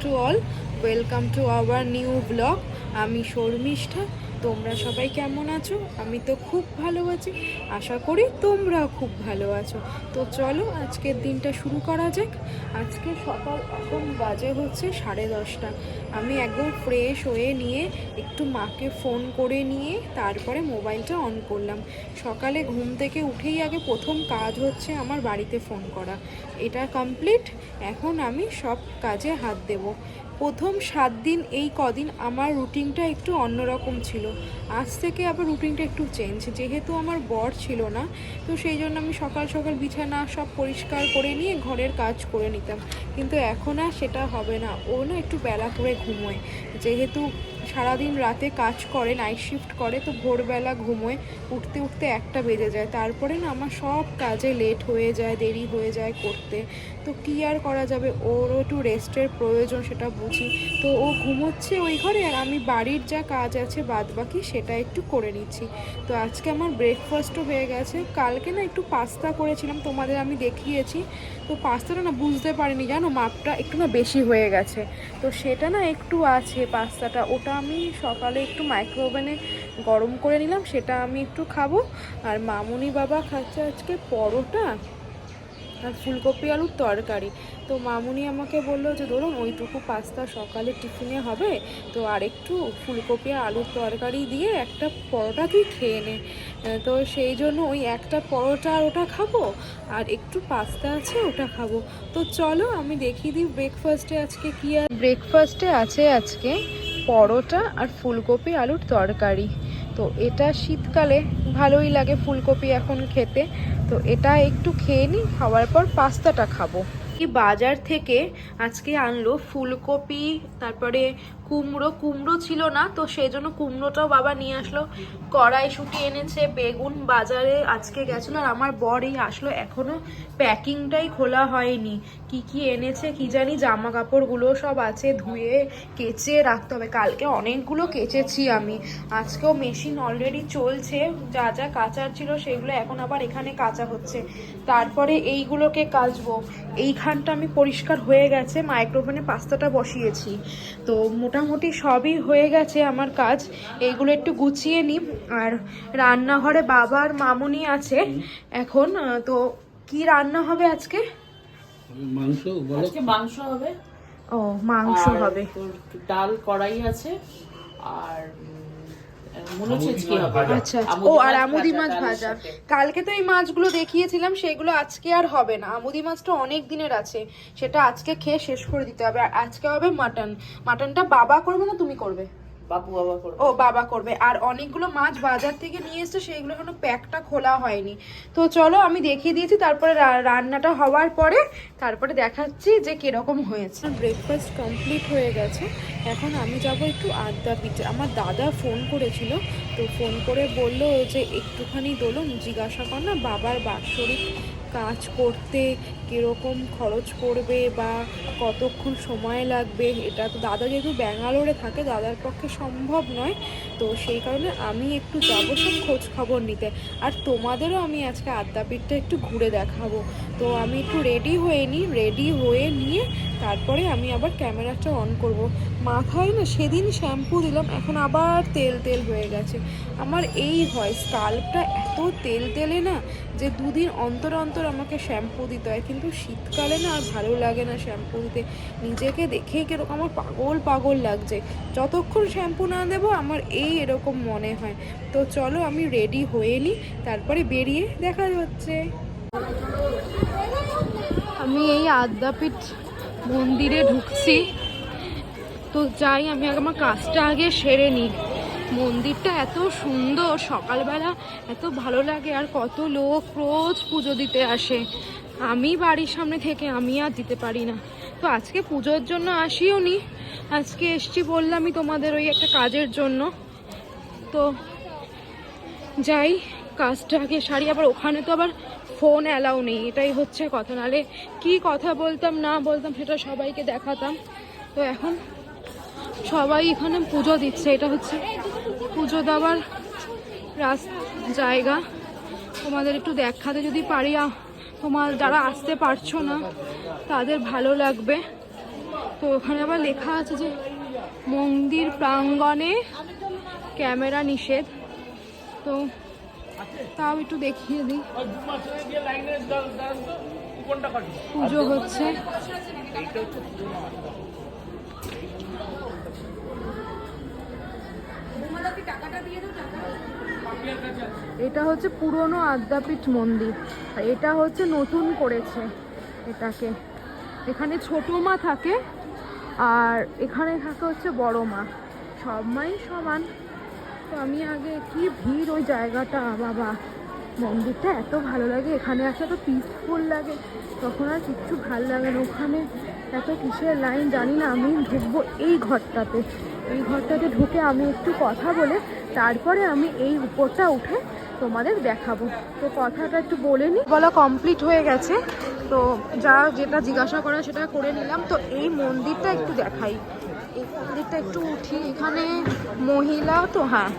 To all, welcome to our new blog. আমি শর্মিষ্ঠা। তোমরা সবাই কেমন আছো? আমি তো খুব ভালো আছি, আশা করি তোমরাও খুব ভালো আছো। তো চলো আজকের দিনটা শুরু করা যাক। আজকে সকাল এখন বাজে হচ্ছে 10:30। আমি একদম ফ্রেশ হয়ে নিয়ে একটু মাকে ফোন করে নিয়ে তারপরে মোবাইলটা অন করলাম। সকালে ঘুম থেকে উঠেই আগে প্রথম কাজ হচ্ছে আমার বাড়িতে ফোন করা। এটা কমপ্লিট, এখন আমি সব কাজে হাত দেব। প্রথম 7 দিন এই কদিন আমার রুটিনটা একটু অন্যরকম ছিল। আজ থেকে আবার রুটিনটা একটু চেঞ্জ, যেহেতু আমার বর ছিল না, তো সেই জন্য আমি সকাল সকাল বিছানা সব পরিষ্কার করে নিয়ে ঘরের কাজ করে নিতাম। কিন্তু এখন আর সেটা হবে না। ও না একটু বেলা করে ঘুমোয়, যেহেতু সারাদিন রাতে কাজ করে, নাইট শিফট করে, তো ভোরবেলা ঘুমোয়। উঠতে উঠতে 1টা বেজে যায়। তারপরে না আমার সব কাজে লেট হয়ে যায়, দেরি হয়ে যায় করতে। তো কী আর করা যাবে, ওরও একটু রেস্টের প্রয়োজন, সেটা বুঝি। তো ও ঘুমোচ্ছে ওই ঘরে, আর আমি বাড়ির যা কাজ আছে বাদ বাকি সেটা একটু করে নিচ্ছি। তো আজকে আমার ব্রেকফাস্টও হয়ে গেছে। কালকে না একটু পাস্তা করেছিলাম, তোমাদের আমি দেখিয়েছি। তো পাস্তাটা না বুঝতে পারিনি, জানো, মাপটা একটু না বেশি হয়ে গেছে। তো সেটা না একটু আছে পাস্তাটা, ওটা আমি সকালে একটু মাইক্রোওভেনে গরম করে নিলাম, সেটা আমি একটু খাবো। আর মামুনি বাবা খাচ্ছে আজকে পরোটা আর ফুলকপি আলুর তরকারি। তো মামুনি আমাকে বললো যে ধরুন ওইটুকু পাস্তা সকালে টিফিনে হবে, তো আর একটু ফুলকপি আর আলুর তরকারি দিয়ে একটা পরোটা তুই খেয়ে নে। তো সেই জন্য ওই একটা পরোটা আর ওটা খাবো, আর একটু পাস্তা আছে ওটা খাবো। তো চলো আমি দেখিয়ে দিই ব্রেকফাস্টে আজকে কী আর। ব্রেকফাস্টে আছে আজকে পরোটা আর ফুলকপি আলুর তরকারি। তো এটা শীতকালে ভালোই লাগে ফুলকপি এখন খেতে। তো এটা একটু খেয়ে নিই, খাওয়ার পর পাস্তাটা খাবো। বাজার থেকে আজকে আনলো ফুলকপি, তারপরে কুমড়ো ছিল না, তো সেই জন্য কুমড়োটাও বাবা নিয়ে আসলো। কড়াইশুঁটি এনেছে, বেগুন বাজারে আজকে গেছিলো। আর আমার বর এই আসলো, এখনো প্যাকিংটাই খোলা হয়নি। কি কি এনেছে কি জানি, জামা কাপড়গুলো সব আছে, ধুয়ে কেচে রাখতে হবে। কালকে অনেকগুলো কেচেছি আমি, আজকেও মেশিন অলরেডি চলছে। যা যা কাচার ছিল সেগুলো এখন আবার এখানে কাচা হচ্ছে। তারপরে এইগুলোকে কাচবো। এইখানটা আমি পরিষ্কার হয়ে গেছে, মাইক্রোওভেনে পাস্তাটা বসিয়েছি। তো মোটামুটি সবই হয়ে গেছে আমার কাজ। এইগুলো একটু গুছিয়ে নিই। আর রান্নাঘরে বাবা আর মামুনি আছে এখন। তো কি রান্না হবে আজকে? মাংস, আজকে মাংস হবে। ও, মাংস হবে। ডাল কড়াই আছে, আর আচ্ছা, ও আর আমুদি মাছ ভাজা। কালকে তো এই মাছগুলো দেখিয়েছিলাম, সেগুলো আজকে আর হবে না। আমুদি মাছটা অনেক দিনের আছে, সেটা আজকে খেয়ে শেষ করে দিতে হবে। আর আজকে হবে মাটন। মাটনটা বাবা করবে না তুমি করবে? বাবা করবে। ও, বাবা করবে। আর অনেকগুলো মাছ বাজার থেকে নিয়ে এসছে, সেইগুলো এখনো প্যাকটা খোলা হয়নি। তো চলো আমি দেখিয়ে দিয়েছি, তারপরে রান্নাটা হওয়ার পরে তারপরে দেখাচ্ছি যে কিরকম হয়েছে। ব্রেকফাস্ট কমপ্লিট হয়ে গেছে, এখন আমি যাব একটু আদ্যাপীঠে। আমার দাদা ফোন করেছিল, তো ফোন করে বলল যে একটুখানি দোলন জিজ্ঞাসা কর না বাবার বাৎসরিক কাজ করতে কীরকম খরচ পড়বে বা কতক্ষণ সময় লাগবে। এটা তো দাদা যেহেতু ব্যাঙ্গালোরে থাকে, দাদার পক্ষে সম্ভব নয়। তো সেই কারণে আমি একটু যাবো সব খোঁজ খবর নিতে। আর তোমাদেরও আমি আজকে আদ্যাপীঠটা একটু ঘুরে দেখাবো। তো আমি একটু রেডি হয়ে নিই, রেডি হয়ে নিয়ে তারপরে আমি আবার ক্যামেরাটা অন করব। মাথায় না সেদিন শ্যাম্পু দিলাম, এখন আবার তেল তেল হয়ে গেছে। আমার এই হয়, স্কাল্পটা এত তেল তেলে না, যে 2 দিন অন্তর অন্তর আমাকে শ্যাম্পু দিতে হয়। কিন্তু শীতকালে না আর ভালো লাগে না শ্যাম্পু দিতে। নিজেকে দেখেই কিরকম আমার পাগল লাগছে। যতক্ষণ শ্যাম্পু না দেবো আমার এরকম মনে হয়। তো চলো আমি রেডি হয়ে নিই, তারপরে বেরিয়ে দেখা হচ্ছে। আমি এই আদ্যাপীঠ মন্দিরে ঢুকছি, তো যাই আমি আমার কাজটা আগে সেরে নিই। মন্দিরটা এত সুন্দর, সকালবেলা এত ভালো লাগে। আর কত লোক রোজ পুজো দিতে আসে। আমি বাড়ির সামনে থেকে আমি আর দিতে পারি না। তো আজকে পুজোর জন্য আসিও নি, আজকে এসছি বললামই তোমাদের ওই একটা কাজের জন্য। তো যাই, কাজটা আগে সারি। আবার ওখানে তো আবার ফোন অ্যালাউ নেই, এটাই হচ্ছে কথা। নাহলে কি কথা বলতাম না বলতাম সেটা সবাইকে দেখাতাম। তো এখন সবাই এখানে পুজো দিচ্ছে, এটা হচ্ছে পুজো দেওয়ার জায়গা। তোমাদের একটু দেখাতে যদি পারি, তোমার যারা আসতে পারছো না তাদের ভালো লাগবে। তো ওখানে আবার লেখা আছে যে মন্দির প্রাঙ্গণে ক্যামেরা নিষেধ। তো তাও একটু দেখিয়ে দিই। পুজো হচ্ছে। এটা হচ্ছে পুরনো আদ্যাপীঠ মন্দির, আর এটা হচ্ছে নতুন করেছে এটাকে। এখানে ছোট মা থাকে আর এখানে থাকে হচ্ছে বড় মা, সব মাই সমান। তো আমি আগে কি ভিড় ওই জায়গাটা, বাবা মন্দিরটা এত ভালো লাগে, এখানে আসলে তো পিসফুল লাগে, তখন আর কিচ্ছু ভাল লাগে না। ওখানে এত কিসের লাইন জানি না। আমি ঢুকবো এই ঘরটাতে, এই ঘরটাতে ঢুকে আমি একটু কথা বলে তারপরে আমি এই উপরটা উঠে তোমাদের দেখাবো। তো কথাটা একটু বলে নিই। বলা কমপ্লিট হয়ে গেছে, তো যেটা জিজ্ঞাসা করা সেটা করে নিলাম। তো এই মন্দিরটা একটু দেখাই, এই মন্দিরটা একটু উঠি। এখানে মহিলা তো, হ্যাঁ,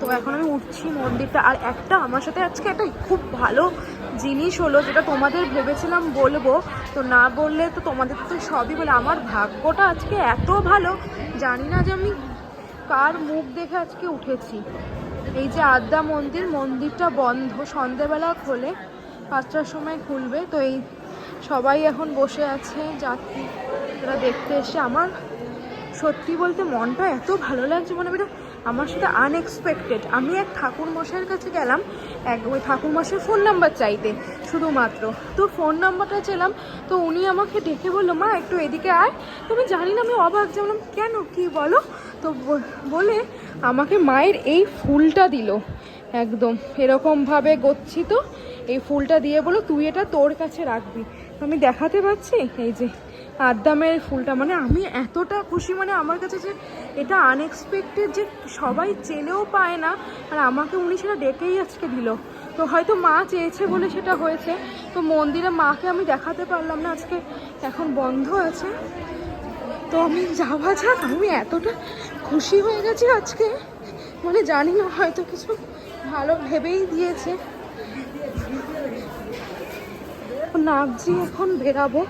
তো এখন আমি উঠছি মন্দিরটা। আর একটা আমার সাথে আজকে একটা খুব ভালো জিনিস হলো, যেটা তোমাদের ভেবেছিলাম বলবো, তো না বললে তো তোমাদের তো সবই বলে। আমার ভাগ্যটা আজকে এত ভালো, জানি না যে আমি কার মুখ দেখে আজকে উঠেছি। এই যে আদ্যা মন্দির, মন্দিরটা বন্ধ, সন্ধেবেলা খোলে, 5টার সময় খুলবে। তো এই সবাই এখন বসে আছে যাত্রীরা দেখতে এসে। আমার সত্যি বলতে মনটা এত ভালো লাগছে, মানে এটা আমার সাথে আনএক্সপেক্টেড। আমি এক ঠাকুরমশাইয়ের কাছে গেলাম, ওই ঠাকুরমশাইয়ের ফোন নাম্বার চাইতে শুধুমাত্র। তো ফোন নাম্বারটা চাইলাম, তো উনি আমাকে ডেকে বললো, মা একটু এদিকে আয়। তো আমি জানি না, আমি অবাক, যে বললাম কেন, কি বলো? তো বলে আমাকে মায়ের এই ফুলটা দিল, একদম এরকমভাবে গচ্ছিত এই ফুলটা দিয়ে বলো তুই এটা তোর কাছে রাখবি। আমি দেখাতে পাচ্ছি, এই যে আদ্যামের ফুলটা। মানে আমি এতটা খুশি, মানে আমার কাছে যে এটা আনএক্সপেক্টেড, যে সবাই চেনেও পায় না, আর আমাকে উনি সেটা ডেকেই আজকে দিল। তো হয়তো মা চেয়েছে বলে সেটা হয়েছে। তো মন্দিরে মাকে আমি দেখাতে পারলাম না আজকে, এখন বন্ধ আছে। তো আমি যাওয়া যাক, আমি এতটা খুশি হয়ে গেছি আজকে, মানে জানি না, হয়তো কিছু ভালো ভেবেই দিয়েছে। নাবজি, এখন বেরাবো।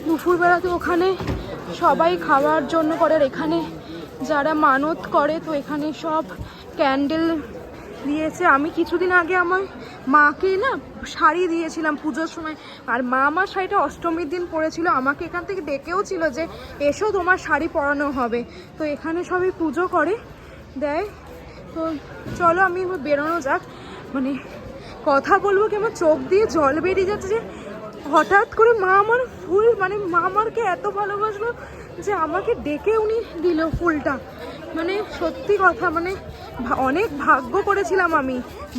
দুপুরবেলাতে ওখানে সবাই খাওয়ার জন্য করে, আর এখানে যারা মানত করে, তো এখানে সব ক্যান্ডেল দিয়েছে। আমি কিছুদিন আগে আমার মাকে না শাড়ি দিয়েছিলাম পুজোর সময়, আর মা আমার শাড়িটা অষ্টমীর দিন পরেছিল, আমাকে এখান থেকে ডেকেও ছিল যে এসো তোমার শাড়ি পরানো হবে। তো এখানে সবাই পুজো করে দেয়। তো চলো আমি বেরোনো যাক। মানে কথা বলবো কি, আমার চোখ দিয়ে জল বেরিয়ে যাচ্ছে, যে হঠাৎ করে মা আমার ফুল, মানে মা আমাকে এত ভালোবাসলো যে আমাকে ডেকে উনি দিল ফুলটা। মানে সত্যি কথা, মানে অনেক ভাগ্য করেছিলাম আমি,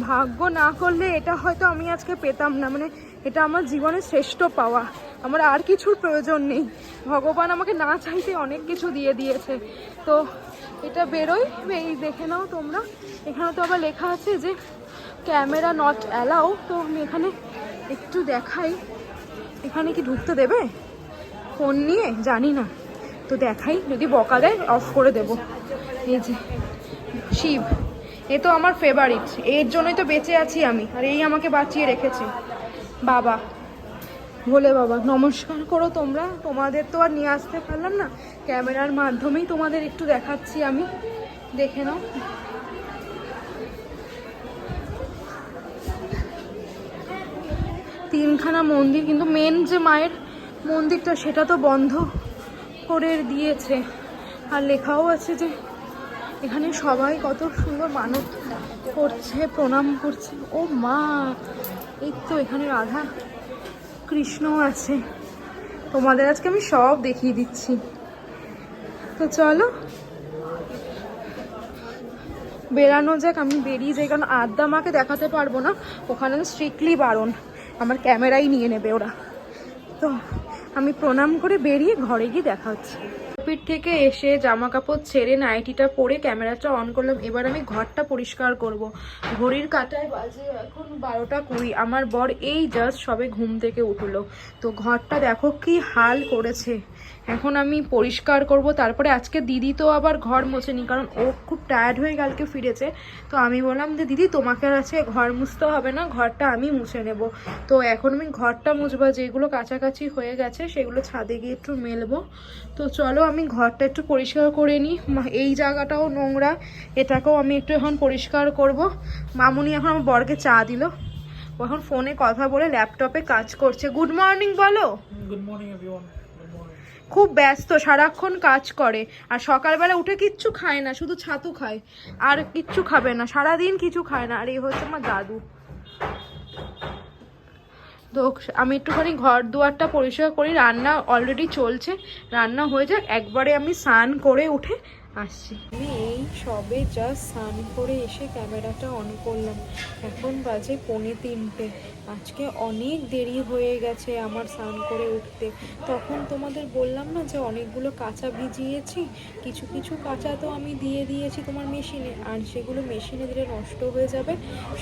ভাগ্য না করলে এটা হয়তো আমি আজকে পেতাম না। মানে এটা আমার জীবনের শ্রেষ্ঠ পাওয়া, আমার আর কিছুর প্রয়োজন নেই। ভগবান আমাকে না চাইতে অনেক কিছু দিয়ে দিয়েছে। তো এটা বেরোই, এই দেখে নাও তোমরা। এখানে তো আবার লেখা আছে যে ক্যামেরা নট অ্যালাউ। তো আমি এখানে একটু দেখাই, এখানে কি ঢুকতে দেবে ফোন নিয়ে, জানি না। তো দেখাই, যদি বকা দেয় অফ করে দেব। এই যে শিব, এ তো আমার ফেভারিট, এর জন্যই তো বেঁচে আছি আমি, আর এই আমাকে বাঁচিয়ে রেখেছে। বাবা, ভোলে বাবা, নমস্কার করো তোমরা। তোমাদের তো আর নিয়ে আসতে পারলাম না, ক্যামেরার মাধ্যমেই তোমাদের একটু দেখাচ্ছি আমি, দেখে নাও। তিনখানা মন্দির, কিন্তু মেন যে মায়ের মন্দিরটা সেটা তো বন্ধ করে দিয়েছে। আর লেখাও আছে যে এখানে সবাই কত সুন্দর মানত করছে, প্রণাম করছে। ও মা, এই তো এখানে রাধা কৃষ্ণ আছে। তোমাদের আজকে আমি সব দেখিয়ে দিচ্ছি। তো চলো বেরানো যাক, আমি বেরিয়ে যাই, কারণ আদ্যা মাকে দেখাতে পারবো না, ওখানে স্ট্রিক্টলি বারণ, আমার ক্যামেরাই নিয়ে নেবে ওরা। তো আমি প্রণাম করে বেরিয়ে ঘরে গিয়ে দেখা হচ্ছে। পিঠ থেকে এসে জামা কাপড় ছেড়ে নাইটিটা পরে ক্যামেরাটা অন করলাম। এবার আমি ঘরটা পরিষ্কার করব। ঘড়ির কাঁটায় বাজে এখন 12:20। আমার বর এই জাস্ট সবে ঘুম থেকে উঠলো। তো ঘরটা দেখো কি হাল করেছে। এখন আমি পরিষ্কার করব। তারপরে আজকে দিদি তো আবার ঘর মোছেনি, কারণ ও খুব টায়ার্ড হয়ে কালকে ফিরেছে। তো আমি বললাম যে দিদি তোমাকে আর আজকে ঘর মুছতে হবে না, ঘরটা আমি মুছে নেব। তো এখন আমি ঘরটা মুছবো, যেগুলো কাছাকাছি হয়ে গেছে সেগুলো ছাদে গিয়ে একটু মেলবো। তো চলো আমি ঘরটা একটু পরিষ্কার করে নিই। এই জায়গাটাও নোংরা, এটাকেও আমি একটু এখন পরিষ্কার করব। মামুনি এখন আমার বরকে চা দিল, ও এখন ফোনে কথা বলে ল্যাপটপে কাজ করছে। গুড মর্নিং বলো। Good morning everyone. খুব ব্যস্ত, সারাক্ষণ কাজ করে, আর সকালবেলা উঠে কিচ্ছু খায় না, শুধু ছাতু খায়, আর কিচ্ছু খাবে না, সারাদিন কিছু খায় না। আর এই হচ্ছে আমার দাদু। তো আমি একটুখানি ঘর দুয়ারটা পরিষ্কার করি, রান্না অলরেডি চলছে, রান্না হয়ে যাক, একবারে আমি স্নান করে উঠে আসছি। আমি এই সবে জাস্ট স্নান করে এসে ক্যামেরাটা অন করলাম। এখন বাজে 2:45। আজকে অনেক দেরি হয়ে গেছে আমার স্নান করে উঠতে। তখন তোমাদের বললাম না যে অনেকগুলো কাঁচা ভিজিয়েছি, কিছু কিছু কাঁচা তো আমি দিয়ে দিয়েছি তোমার মেশিনে, আর সেগুলো মেশিনে দিলে নষ্ট হয়ে যাবে,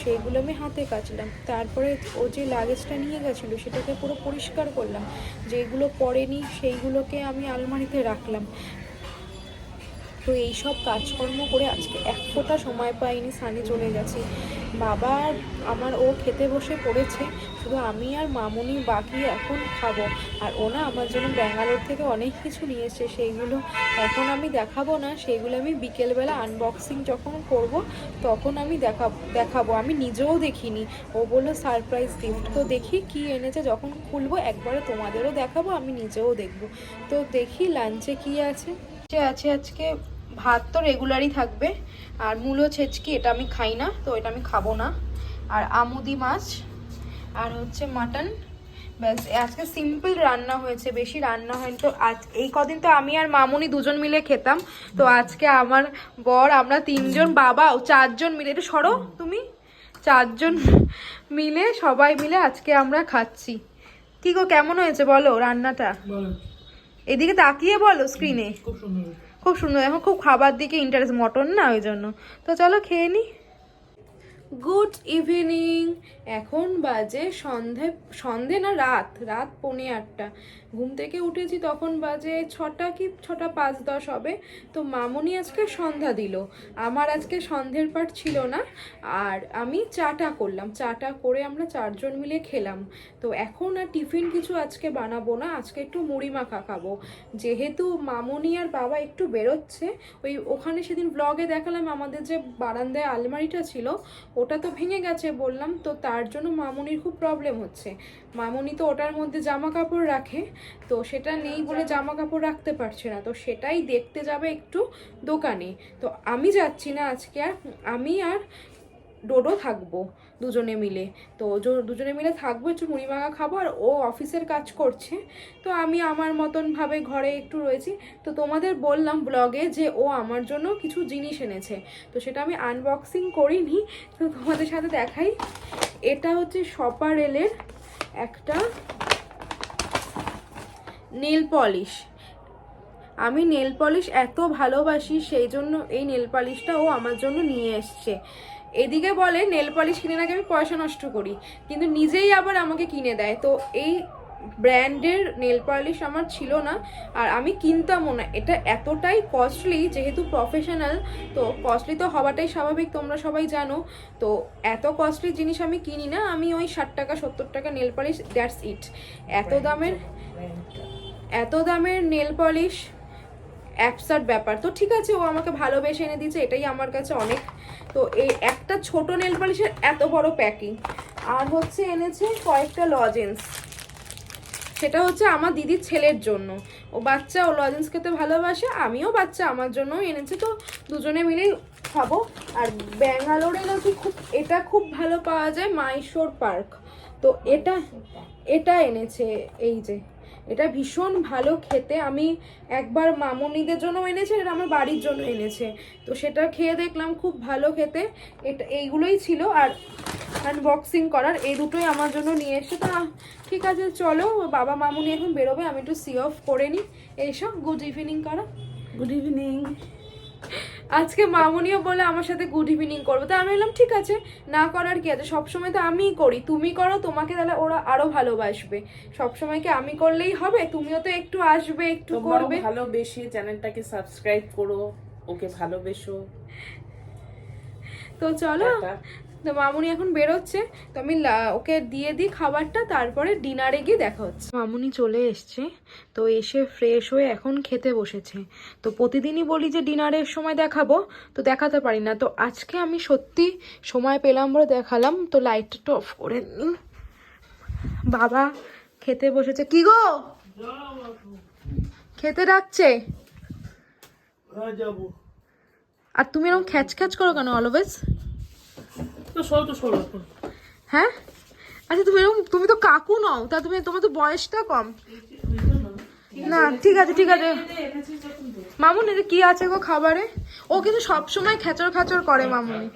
সেগুলো আমি হাতে কাচলাম। তারপরে ও যে লাগেজটা নিয়ে গেছিলো সেটাকে পুরো পরিষ্কার করলাম, যেগুলো পরেনি সেইগুলোকে আমি আলমারিতে রাখলাম। তো এইসব কাজকর্ম করে আজকে এক ফোঁটা সময় পাইনি, স্নানে চলে গেছি। বাবা আমার ও খেতে বসে পড়েছে, শুধু আমি আর মামুনি বাকি এখন খাবো। আর ওনা আমার জন্য ব্যাঙ্গালোর থেকে অনেক কিছু নিয়ে এসেছে, সেইগুলো এখন আমি দেখাবো না, সেইগুলো আমি বিকেলবেলা আনবক্সিং যখন করব তখন আমি দেখাবো। আমি নিজেও দেখিনি, ও বললো সারপ্রাইজ গিফট। তো দেখি কি এনেছে, যখন খুলবো একবারে তোমাদেরও দেখাবো, আমি নিজেও দেখবো। তো দেখি লাঞ্চে কি আছে। আজকে ভাত তো রেগুলারই থাকবে, আর মূলো ছেচকি এটা আমি খাই না, তো এটা আমি খাবো না। আর আমুদি মাছ, আর হচ্ছে মাটন, ব্যাস। আজকে সিম্পল রান্না হয়েছে, বেশি রান্না হয়নি। তো আজ এই কদিন তো আমি আর মামুনি দুজন মিলে খেতাম, তো আজকে আমার বর, আমরা 3জন, বাবাও 4জন মিলে, একটু সরো তুমি, 4জন মিলে, সবাই মিলে আজকে আমরা খাচ্ছি। কি গো কেমন হয়েছে বলো রান্নাটা? এদিকে তাকিয়ে বলো স্ক্রিনে। খুব সুন্দর। খুব সুন্দর, এখন খুব খাবার দিকে ইন্টারেস্ট, মটন না ওই জন্য। তো চলো খেয়ে নি। Good evening. এখন বাজে সন্ধে না রাত 8:45। ঘুম থেকে উঠেছি তখন বাজে 6টা কি 6:05-10 হবে। তো মামুনি আজকে সন্ধ্যা দিল, আমার আজকে সন্ধ্যের পাঠ ছিল না, আর আমি চাটা করলাম। চাটা করে আমরা 4জন মিলে খেলাম। তো এখন আর টিফিন কিছু আজকে বানাবো না, আজকে একটু মুড়ি মাখা খাবো। যেহেতু মামুনি আর বাবা একটু বেরোচ্ছে, ওখানে সেদিন ব্লগে দেখালাম আমাদের যে বারান্দায় আলমারিটা ছিল ওটা তো ভেঙে গেছে বললাম, তো তার জন্য মামুনির খুব প্রবলেম হচ্ছে। মামুনি তো ওটার মধ্যে জামা কাপড় রাখে, তো সেটা নেই বলে জামা কাপড় রাখতে পারছে না, তো সেটাই দেখতে যাবে একটু দোকানে। তো আমি যাচ্ছি না আজকে, আর আমি আর ডোডো থাকবো দুজনে মিলে। তো দুজনে মিলে থাকবো, একটু মুড়ি মাখা খাবো। আর ও অফিসের কাজ করছে, তো আমি আমার মতন ভাবে ঘরে একটু রয়েছি। তো তোমাদের বললাম ব্লগে যে ও আমার জন্য কিছু জিনিস এনেছে, তো সেটা আমি আনবক্সিং করিনি, তো তোমাদের সাথে দেখাই। এটা হচ্ছে শপারেলের একটা নেল পলিশ। আমি নেল পলিশ এত ভালোবাসি, সেই জন্য এই নেল পলিশটা ও আমার জন্য নিয়ে এসছে। এদিকে বলে নেল পলিশ কিনে নাকি আমি পয়সা নষ্ট করি, কিন্তু নিজেই আবার আমাকে কিনে দেয়। তো এই ব্র্যান্ডের নেল পলিশ আমার ছিল না, আর আমি কিনতামও না। এটা এতটাই কস্টলি, যেহেতু প্রফেশনাল, তো কস্টলি তো হওয়াটাই স্বাভাবিক, তোমরা সবাই জানো। তো এত কস্টলি জিনিস আমি কিনি না, আমি ওই 60 টাকা 70 টাকা নেল পলিশ, দ্যাটস ইট। এত দামের নেল পলিশ অ্যাবসার্ড ব্যাপার। তো ঠিক আছে, ও আমাকে ভালোবেসে এনে দিয়েছে, এটাই আমার কাছে অনেক। তো এই একটা ছোট নেল পলিশের এত বড় প্যাকিং। আর হচ্ছে এনেছে কয়েকটা লজেন্স, সেটা হচ্ছে আমার দিদির ছেলের জন্য। ও বাচ্চা, ও লজেন্স খেতে ভালোবাসে, আমিও বাচ্চা, আমার জন্যও এনেছে। তো দুজনে মিলেই খাবো। আর ব্যাঙ্গালোরে নাকি এটা খুব ভালো পাওয়া যায়, মাইশোর পার্ক। তো এটা এনেছে, এই যে এটা ভীষণ ভালো খেতে। আমি একবার মামুনিদের জন্য এনেছে, এটা আমার বাড়ির জন্য এনেছে, তো সেটা খেয়ে দেখলাম খুব ভালো খেতে। এইগুলোই ছিল। আর আনবক্সিং করার, এই দুটোই আমার জন্য নিয়ে এসে। তা ঠিক আছে চলো, বাবা মামুনি এখন বেরোবে, আমি একটু সি অফ করে নিই। এসো, গুড ইভিনিং করো। Good evening. আজকে মামুনিও বলে আমার সাথে গুড ইভিনিং করবো, তা আমি বললাম ঠিক আছে, না করার কি আছে, সবসময় তো আমিই করি, তুমি করো, তোমাকে তাহলে ওরা আরো ভালোবাসবে। সবসময় কি আমি করলেই হবে? তুমিও তো একটু আসবে, একটু করবে। ভালোবেসে চ্যানেলটাকে সাবস্ক্রাইব করো, ওকে ভালোবেসো। তো চলো, তো মামুনি এখন বেরোচ্ছে, তো আমি ওকে দিয়ে দিই খাবারটা, তারপরে ডিনারে গিয়ে দেখা হচ্ছে। মামুনি চলে এসছে, তো এসে ফ্রেশ হয়ে এখন খেতে বসেছে। তো প্রতিদিনই বলি যে ডিনারের সময় দেখাবো, তো দেখাতে পারি না, তো আজকে আমি সত্যি সময় পেলাম বলে দেখালাম। তো লাইটটা একটু অফ করে নিই। বাবা খেতে বসেছে। কি গো, খেতে ডাকছে? আর তুমি এরকম খ্যাচ খ্যাচ করো কেন অলওয়েজ? হ্যাঁ, আচ্ছা তুমি এরকম, তুমি তো কাকু নও, তা তুমি, তোমার তো বয়সটা কম। না ঠিক আছে ঠিক আছে। মামুনি যে কি আছে গো খাবারে? ও কিন্তু সবসময় খেচর খাচর করে মামুনি।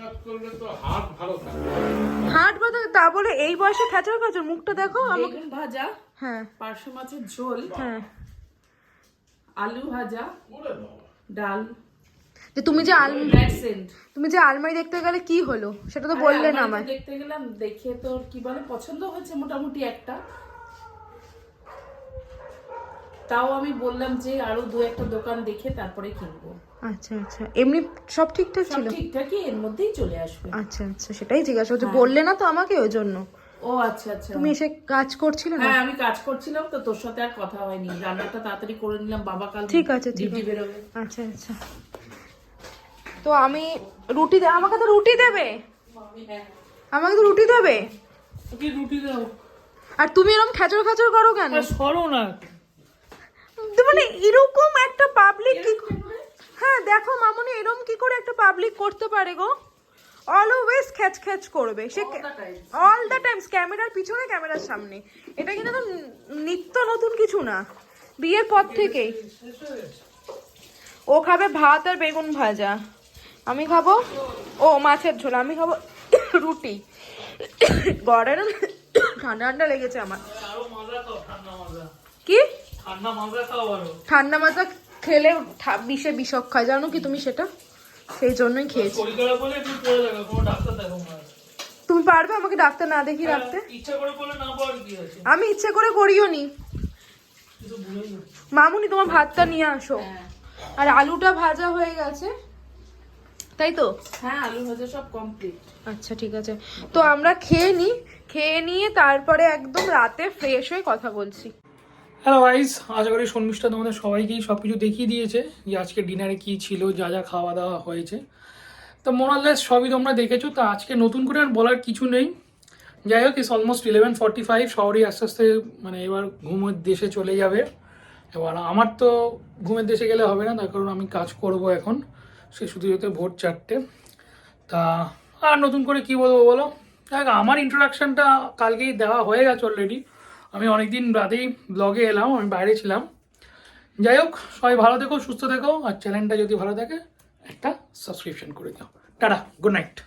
হাট বাঁধা তা বলে এই বয়সে খেচর খাচর? মুখটা দেখো আমাকে। বেগুন ভাজা, হ্যাঁ, পার্শে মাছের ঝোল, হ্যাঁ, আলু ভাজা, ডাল। যে তুমি যে অ্যাকসেন্ট। তুমি যে আলমারি দেখতে গেলে কি হলো সেটা তো বললে না আমায়। দেখতে গেলাম, দেখে তোর কি বলে পছন্দ হয়েছে মোটামুটি একটা। তাও আমি বললাম যে আরো দু একটা দোকান দেখে তারপরে কিনবো। আচ্ছা আচ্ছা, এমনি সব ঠিকঠাক সব ছিল? ঠিকঠাকই, এর মধ্যেই চলে আসবে। আচ্ছা আচ্ছা, সেটাই জিজ্ঞাসা করছি, বললে না তো আমাকে ওই জন্য। ও আচ্ছা আচ্ছা। তুমি এসে কাজ করছিলে না? হ্যাঁ আমি কাজ করছিলাম, তো তোর সাথে আর কথা হয়নি, রান্নাটা তাড়াতাড়ি করে নিলাম, বাবা কাল ঠিক আছে ঠিক ডিউটি আছে। বেরোবে। আচ্ছা আচ্ছা, তো আমি রুটি আমাকে তো রুটি দেবে, আমাকে তো রুটি দেবে। কি রুটি দাও? আর তুমি এরকম খেচর খাচর করো কেন? সরো না। তো মানে এরকম একটা পাবলিক কি, হ্যাঁ দেখো মামুনি এরকম কি করে একটা পাবলিক করতে পারে গো? অলওয়েজ খ্যাচ খ্যাচ করবে সে, অল দ্য টাইমস, ক্যামেরার পিছনে ক্যামেরার সামনে। এটা কিন্তু তো নিত্য নতুন কিছু না, বিয়ের পর থেকেই। ও খাবে ভাত আর বেগুন ভাজা, আমি খাবো ও মাছের ঝোল, আমি খাবো রুটি। গড়ের ঠান্ডা ঠান্ডা লেগেছে আমার। কি ঠান্ডা মাজা খেলে বিষে বিষক খায়, জানো কি তুমি সেটা? সেই জন্যই খেয়েছি। তুমি পারবে আমাকে ডাক্তার না দেখি রাখতে? আমি ইচ্ছে করে করিও নি। মামুনি তোমার ভাতটা নিয়ে আসো, আর আলুটা ভাজা হয়ে গেছে তাই তো? হ্যাঁ আলু ভাজা সব কমপ্লিট। আচ্ছা ঠিক আছে, তো আমরা খেয়ে নিই, খেয়ে নিয়ে তারপরে একদম রাতে ফ্রেশ হয়ে কথা বলছি। হ্যালো গাইস, আশা করি শর্মিষ্ঠা তোমাদের সবাইকেই সব কিছু দেখিয়ে দিয়েছে যে আজকে ডিনারে কী ছিল, যা যা খাওয়া দাওয়া হয়েছে। তো মোরাললেস সবই তোমরা দেখেছো, তো আজকে নতুন করে আর বলার কিছু নেই। যাই হোক, ইস অলমোস্ট 11:45, শহরে আস্তে আস্তে মানে এবার ঘুমের দেশে চলে যাবে। এবার আমার তো ঘুমের দেশে গেলে হবে না, তার কারণ আমি কাজ করব এখন, সে শুধু যেতে ভোর 4টে। তা আর নতুন করে কি বলবো বলো? দেখ, আমার ইন্ট্রোডাকশানটা কালকেই দেওয়া হয়ে গেছে অলরেডি। আমি অনেকদিন বাদেই ব্লগে এলাম, আমি বাইরে ছিলাম। যাই হোক, সবাই ভালো থেকো, সুস্থ থেকো, আর চ্যানেলটা যদি ভালো থাকে একটা সাবস্ক্রিপশন করে দাও। Tata, good night.